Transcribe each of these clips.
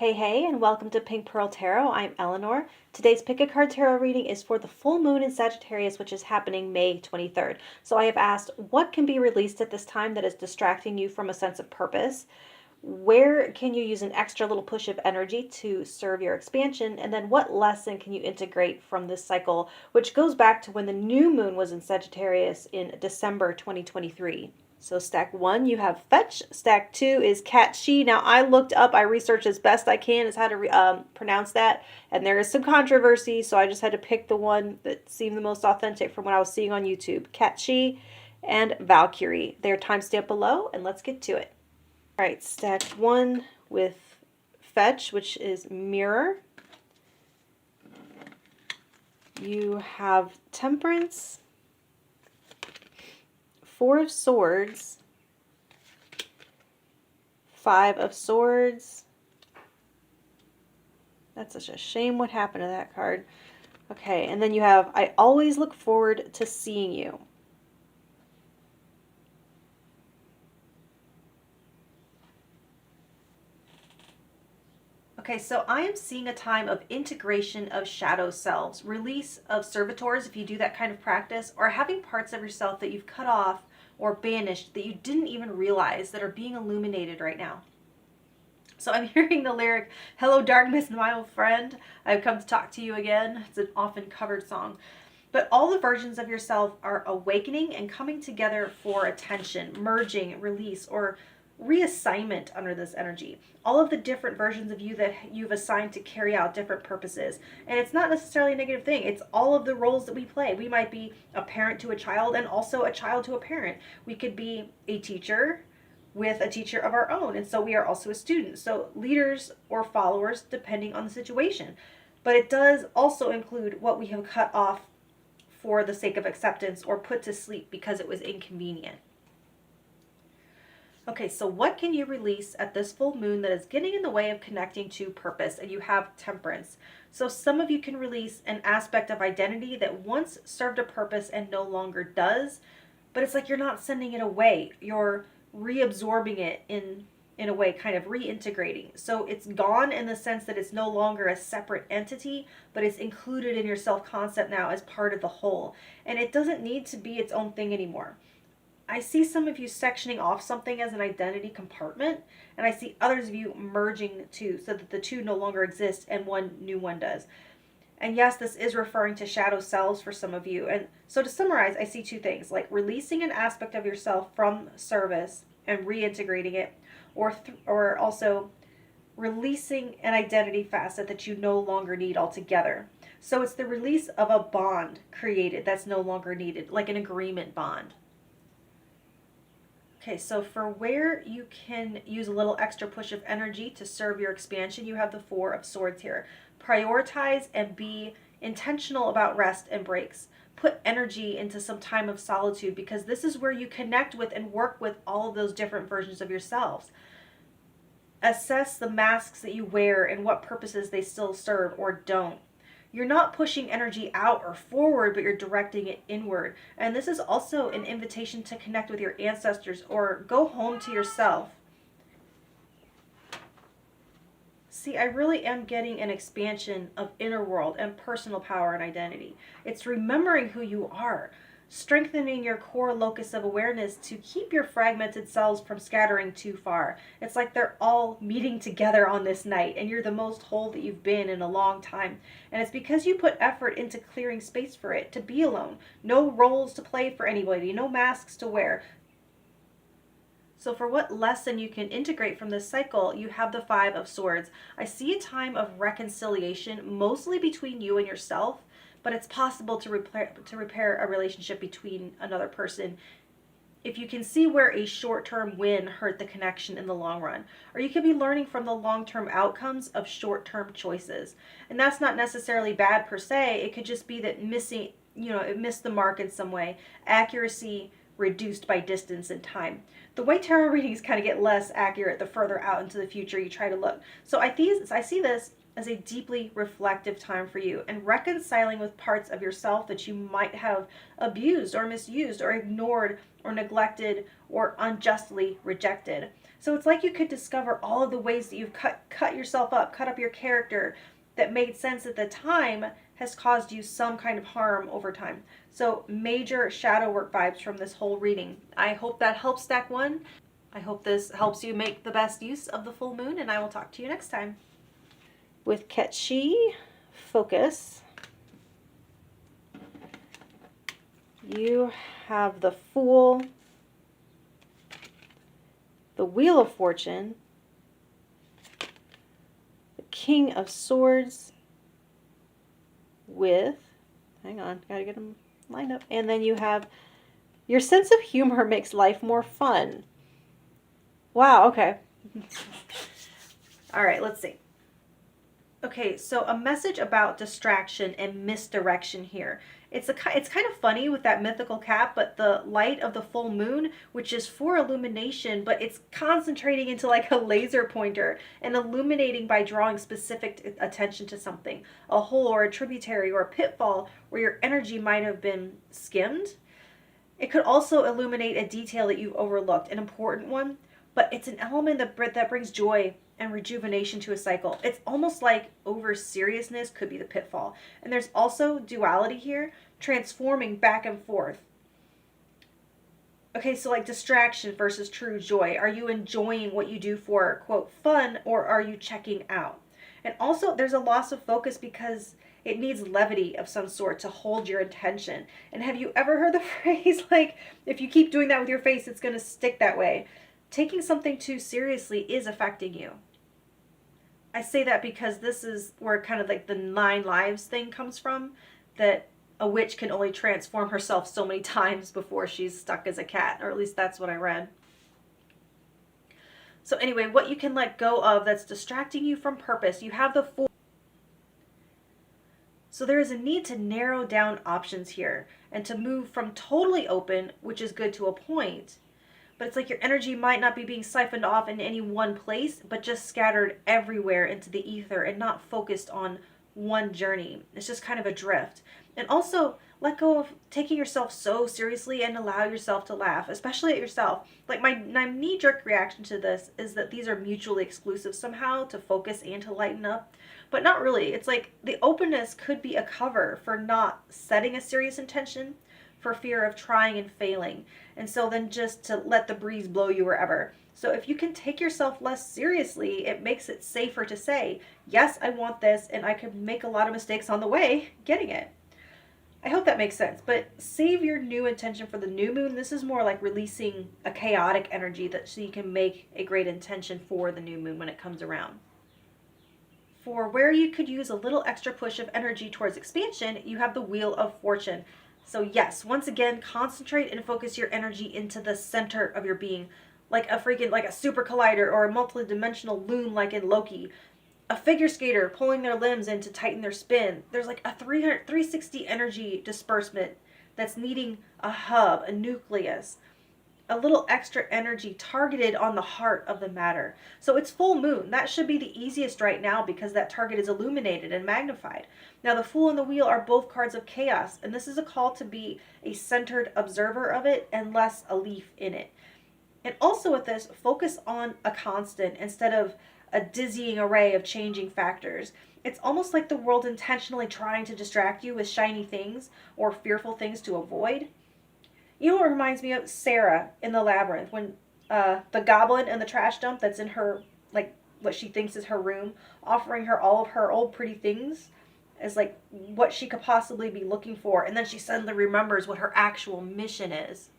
Hey, and welcome to Pink Pearl Tarot. I'm Eleanor. Today's Pick a Card Tarot reading is for the full moon in Sagittarius, which is happening May 23rd. So I have asked, what can be released at this time that is distracting you from a sense of purpose? Where can you use an extra little push of energy to serve your expansion? And then what lesson can you integrate from this cycle, which goes back to when the new moon was in Sagittarius in December 2023? So stack 1, you have fetch. Stack 2 is catchy. Now I looked up, I researched as best I can as how to pronounce that, and there is some controversy, so I just had to pick the one that seemed the most authentic from what I was seeing on YouTube. Catchy and Valkyrie. Their timestamp below, and let's get to it. All right, stack 1 with fetch, which is mirror. You have temperance, 4 of swords, 5 of swords. That's such a shame what happened to that card. Okay, and then you have, I always look forward to seeing you. Okay, so I am seeing a time of integration of shadow selves, release of servitors if you do that kind of practice, or having parts of yourself that you've cut off or banished that you didn't even realize that are being illuminated right now. So I'm hearing the lyric, "Hello darkness, my old friend, I've come to talk to you again." It's an often covered song. But all the versions of yourself are awakening and coming together for attention, merging, release, or reassignment under this energy. All of the different versions of you that you've assigned to carry out different purposes. And it's not necessarily a negative thing. It's all of the roles that we play. We might be a parent to a child and also a child to a parent. We could be a teacher with a teacher of our own. And so we are also a student. So leaders or followers, depending on the situation. But it does also include what we have cut off for the sake of acceptance or put to sleep because it was inconvenient. Okay, so what can you release at this full moon that is getting in the way of connecting to purpose? And you have temperance. So some of you can release an aspect of identity that once served a purpose and no longer does, but it's like you're not sending it away. You're reabsorbing it in a way, kind of reintegrating. So it's gone in the sense that it's no longer a separate entity, but it's included in your self-concept now as part of the whole. And it doesn't need to be its own thing anymore. I see some of you sectioning off something as an identity compartment, and I see others of you merging two so that the two no longer exist and one new one does. And yes, this is referring to shadow selves for some of you. And so to summarize, I see 2 things, like releasing an aspect of yourself from service and reintegrating it, or also releasing an identity facet that you no longer need altogether. So it's the release of a bond created that's no longer needed, like an agreement bond. Okay, so for where you can use a little extra push of energy to serve your expansion, you have the 4 of swords here. Prioritize and be intentional about rest and breaks. Put energy into some time of solitude because this is where you connect with and work with all of those different versions of yourselves. Assess the masks that you wear and what purposes they still serve or don't. You're not pushing energy out or forward, but you're directing it inward. And this is also an invitation to connect with your ancestors or go home to yourself. See, I really am getting an expansion of inner world and personal power and identity. It's remembering who you are, strengthening your core locus of awareness to keep your fragmented selves from scattering too far. It's like they're all meeting together on this night and you're the most whole that you've been in a long time. And it's because you put effort into clearing space for it to be alone. No roles to play for anybody, no masks to wear. So for what lesson you can integrate from this cycle, you have the 5 of swords. I see a time of reconciliation, mostly between you and yourself, but it's possible to repair a relationship between another person if you can see where a short-term win hurt the connection in the long run. Or you could be learning from the long-term outcomes of short-term choices. And that's not necessarily bad per se. It could just be that it missed the mark in some way. Accuracy reduced by distance and time. The way tarot readings kind of get less accurate the further out into the future you try to look. So I see this as a deeply reflective time for you and reconciling with parts of yourself that you might have abused or misused or ignored or neglected or unjustly rejected. So it's like you could discover all of the ways that you've cut yourself up, cut up your character that made sense at the time has caused you some kind of harm over time. So major shadow work vibes from this whole reading. I hope that helps, Stack 1. I hope this helps you make the best use of the full moon, and I will talk to you next time. With Ketchi focus, you have the Fool, the Wheel of Fortune, the King of Swords with, hang on, gotta get them lined up, and then you have your sense of humor makes life more fun. Wow, okay. All right, let's see. Okay, so a message about distraction and misdirection here. It's kind of funny with that mythical cap, but the light of the full moon, which is for illumination, but it's concentrating into like a laser pointer and illuminating by drawing specific attention to something, a hole or a tributary or a pitfall where your energy might have been skimmed. It could also illuminate a detail that you've overlooked, an important one, but it's an element that brings joy and rejuvenation to a cycle. It's almost like over seriousness could be the pitfall. And there's also duality here, transforming back and forth. Okay, so like distraction versus true joy. Are you enjoying what you do for, quote, fun, or are you checking out? And also there's a loss of focus because it needs levity of some sort to hold your attention. And have you ever heard the phrase, like, if you keep doing that with your face, it's going to stick that way? Taking something too seriously is affecting you. I say that because this is where kind of like the 9 lives thing comes from, that a witch can only transform herself so many times before she's stuck as a cat, or at least that's what I read. So anyway, what you can let go of that's distracting you from purpose. You have the Fool. So there is a need to narrow down options here and to move from totally open, which is good to a point, but it's like your energy might not be being siphoned off in any one place, but just scattered everywhere into the ether and not focused on one journey. It's just kind of a drift. And also let go of taking yourself so seriously and allow yourself to laugh, especially at yourself. Like my knee-jerk reaction to this is that these are mutually exclusive somehow, to focus and to lighten up. But not really. It's like the openness could be a cover for not setting a serious intention, for fear of trying and failing. And so then just to let the breeze blow you wherever. So if you can take yourself less seriously, it makes it safer to say, yes, I want this, and I could make a lot of mistakes on the way getting it. I hope that makes sense, but save your new intention for the new moon. This is more like releasing a chaotic energy so you can make a great intention for the new moon when it comes around. For where you could use a little extra push of energy towards expansion, you have the Wheel of Fortune. So yes, once again, concentrate and focus your energy into the center of your being, like a super collider or a multi-dimensional loon like in Loki. A figure skater pulling their limbs in to tighten their spin. There's like a 360 energy disbursement that's needing a hub, a nucleus, a little extra energy targeted on the heart of the matter. So it's full moon. That should be the easiest right now because that target is illuminated and magnified. Now the Fool and the Wheel are both cards of chaos, and this is a call to be a centered observer of it and less a leaf in it. And also with this, focus on a constant instead of a dizzying array of changing factors. It's almost like the world intentionally trying to distract you with shiny things or fearful things to avoid. You know what reminds me of? Sarah in the labyrinth, when the goblin in the trash dump that's in her, like, what she thinks is her room, offering her all of her old pretty things as like what she could possibly be looking for, and then she suddenly remembers what her actual mission is.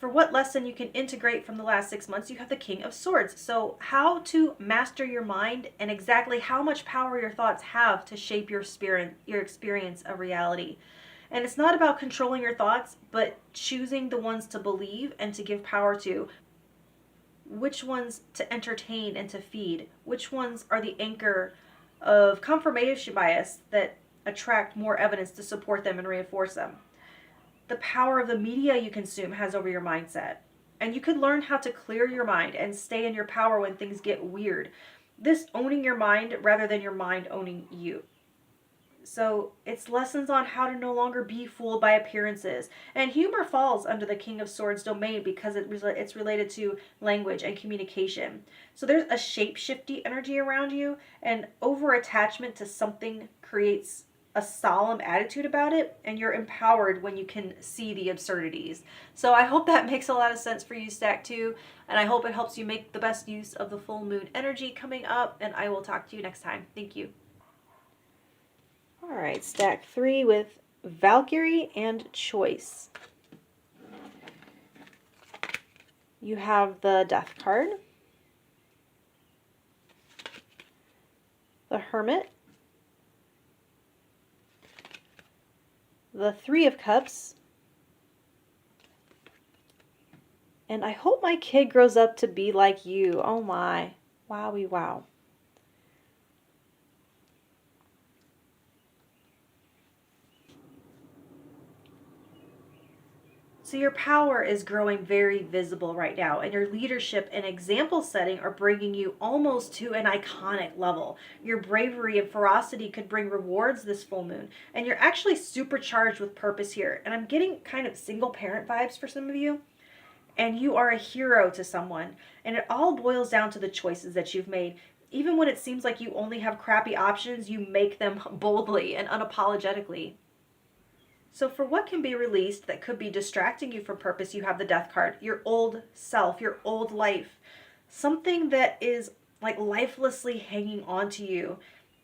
For what lesson you can integrate from the last 6 months, you have the King of Swords. So how to master your mind and exactly how much power your thoughts have to shape your spirit, your experience of reality. And it's not about controlling your thoughts, but choosing the ones to believe and to give power to. Which ones to entertain and to feed. Which ones are the anchor of confirmation bias that attract more evidence to support them and reinforce them. The power of the media you consume has over your mindset. And you could learn how to clear your mind and stay in your power when things get weird. This owning your mind rather than your mind owning you. So it's lessons on how to no longer be fooled by appearances. And humor falls under the King of Swords domain because it's related to language and communication. So there's a shape-shifty energy around you, and over-attachment to something creates a solemn attitude about it, and you're empowered when you can see the absurdities. So I hope that makes a lot of sense for you, Stack 2, and I hope it helps you make the best use of the full moon energy coming up, and I will talk to you next time. Thank you. All right, Stack 3 with Valkyrie and Choice. You have the Death card, the Hermit, the Three of Cups, and I hope my kid grows up to be like you. Oh my, wowie wow. So your power is growing very visible right now, and your leadership and example setting are bringing you almost to an iconic level. Your bravery and ferocity could bring rewards this full moon, and you're actually supercharged with purpose here. And I'm getting kind of single parent vibes for some of you, and you are a hero to someone, and it all boils down to the choices that you've made. Even when it seems like you only have crappy options, you make them boldly and unapologetically. So for what can be released that could be distracting you from purpose, you have the Death card. Your old self, your old life. Something that is like lifelessly hanging on to you.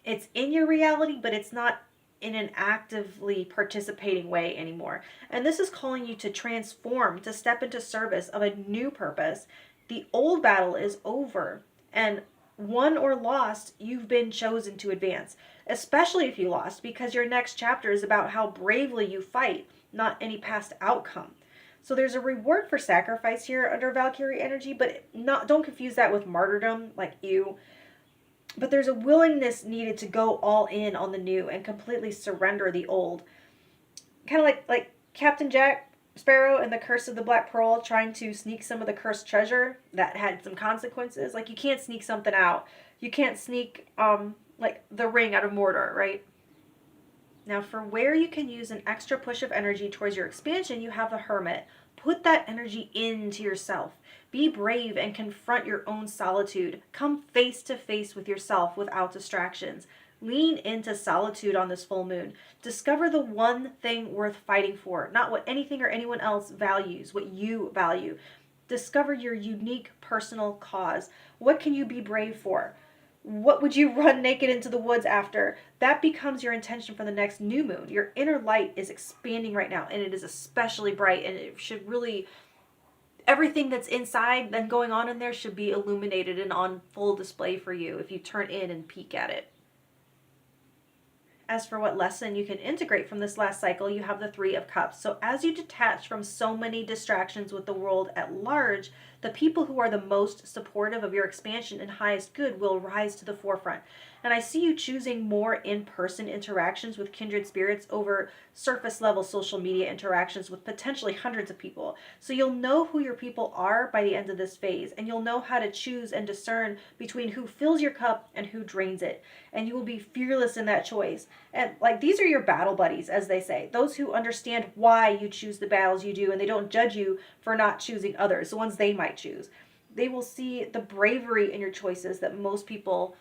It's in your reality, but it's not in an actively participating way anymore. And this is calling you to transform, to step into service of a new purpose. The old battle is over, and won or lost, you've been chosen to advance, especially if you lost, because your next chapter is about how bravely you fight, not any past outcome. So there's a reward for sacrifice here under Valkyrie energy, but don't confuse that with martyrdom, like you. But there's a willingness needed to go all in on the new and completely surrender the old. Kind of like Captain Jack Sparrow and the Curse of the Black Pearl trying to sneak some of the cursed treasure that had some consequences. Like, you can't sneak something out. You can't sneak like the ring out of Mordor, right? Now, for where you can use an extra push of energy towards your expansion, you have the Hermit. Put that energy into yourself. Be brave and confront your own solitude. Come face to face with yourself without distractions. Lean into solitude on this full moon. Discover the one thing worth fighting for, not what anything or anyone else values, what you value. Discover your unique personal cause. What can you be brave for? What would you run naked into the woods after? That becomes your intention for the next new moon. Your inner light is expanding right now, and it is especially bright, and it should really, everything that's inside and going on in there should be illuminated and on full display for you if you turn in and peek at it. As for what lesson you can integrate from this last cycle, you have the Three of Cups. So as you detach from so many distractions with the world at large, the people who are the most supportive of your expansion and highest good will rise to the forefront. And I see you choosing more in-person interactions with kindred spirits over surface-level social media interactions with potentially hundreds of people. So you'll know who your people are by the end of this phase, and you'll know how to choose and discern between who fills your cup and who drains it. And you will be fearless in that choice. And like, these are your battle buddies, as they say, those who understand why you choose the battles you do, and they don't judge you for not choosing others, the ones they might choose. They will see the bravery in your choices that most people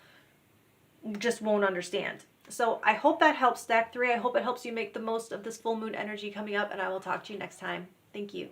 just won't understand. So I hope that helps, Stack 3. I hope it helps you make the most of this full moon energy coming up, and I will talk to you next time. Thank you.